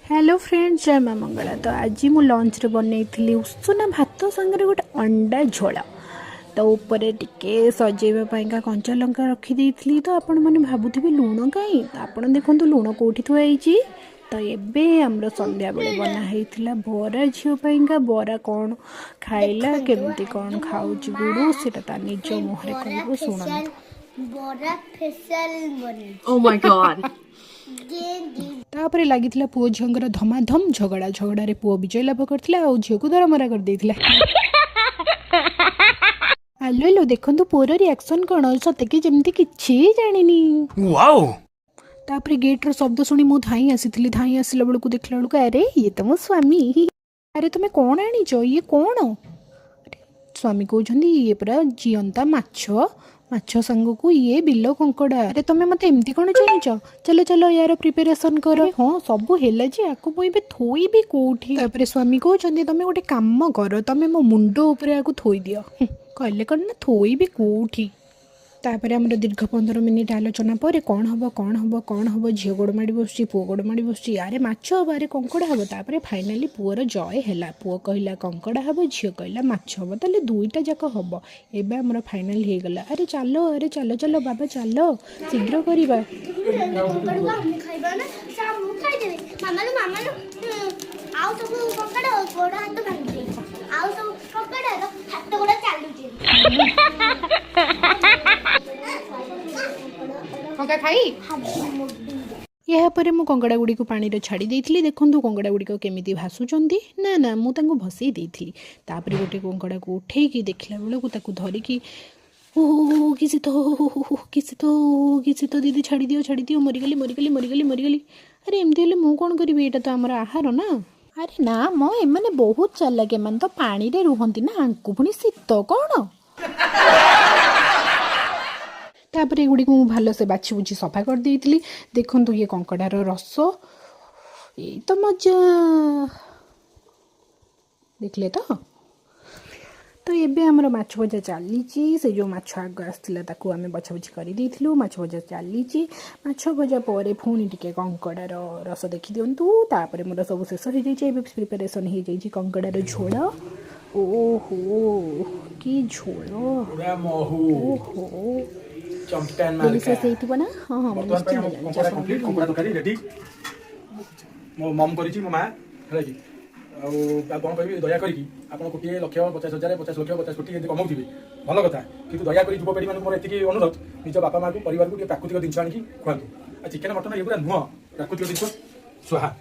Hello friends, जय माँ मंगला। तो आज मु लंच रे बनई उषुना भात संगे गोटे अंडा झोल। तो ऊपर टिके सजेवाई कंचा लंका रखी तो आपण मैंने भावुथिबे लुण कहीं आपण देखो लुण कौटी थुआई। तो एबे हमरो संध्या बेले बना हेइथिला बरा झीपाइंका बरा कौन खाइला केमती कौन खाउची गुडू सेटा ता निज मुहरे कहबो सुनन। बरा फेशियल बने Oh my god. तापर लगी पुओ झीर धमाधम झगड़ा झगड़े पुओ विजय लाभ करथिला और झील को दरमरा कर देथिला। आलो लो देखंतु पुओर रिएक्शन कौन सते कि जमती किछि जानिनी। वाओ। तापर गेट रो शब्द सुनी मु धाई आसीथिली। धाई आसिला बेलू देखला बेलू अरे ये तो मो स्वामी। अरे तुमे कौन आनिच ये कौन? स्वामी कहते ये पूरा जीवंता माछ माछ सांग को ये बिल कंकड़ा। अरे तुम्हें मत एमती कौन जानिच? चलो चलो यार प्रिपेरेसन कर। हाँ सब है जे आपको मुझे थोई भी कौटी। तापर स्वामी कहते तुम गोटे काम कर तुम मो मुंड उपरे थोई दियो। कहले कौन ना थोई भी कौटी। तापर आम दीर्घ 15 मिनिट आलोचना पर कौन हम झील गोड़ माड़ी बस पुओ गोड़ माड़ी बस यारे माछ हम अरे कंकड़ा हम। तापर फाइनाली पुअर जय है। पुओ कहला कंकड़ा हम झील कहला माछ हम। ताले दुईटा जाक हम। एबे हमर फाइनाल हो गला। अरे चलो चलो बाबा चलो शीघ्र करवा। यापर मु कंकड़ा गुड़ी को पानी रे छाड़ी देइथिली। देखंतु कंकड़ा गुड़ी को केमिति भासुचंदी। ना ना मु तांको भसई देइथिली। तापर गोटे कंकड़ा को उठेकी देखला बेला को ताकू धरिकी ओ किसी तो दीदी छाड़ी दियो मरिगली। अरे एमती हेले मु कोन करिवि? एटा तो हमर आहार ना। अरे ना मो एमाने बहुत चालाक। एमान तो पानी रे रुहंती ना आंकु पुनी शीत कौन। तापर एगुड़ी को भल से बाछी बुझी सफा कर देइथिली। देखंतु ये कंकड़ार रस ये तो मजा देखले तो एबे हमर माछ भजा चली। से जो माछ आग आसला ताकू आमे बछाबछी कर देइथिलु। माछ भजा चली। माछ भजा पर पुणी टिके कंकड़ार रस देखि दियंतु। तापर मोर सब शेष हो जाइए। एबे प्रिपरेशन हो जाइए कंकड़ार झोल। ओहो कि झोल। ओहो चंपन डिलीशियस हेइथिबो ना। हां हां कंकड़ा कंप्लीट कंकड़ा तकारी रेडी मो मम करिछि मो मां हला कि आ कोन कहबी दया करी आपन कोटी लक्ष 50,000 50 लक्ष 50 कोटी एते कमाउथिबे भल कथा किंतु दया करी युवपीढ़ी मानक मोर एतिकी अनुरोध निज बापा मां को परिवार को प्राकृतिक जिनिस आनी खुआतु। आ चिकेन मटन ये पूरा नुह प्राकृतिक जिनिस स्वाहा।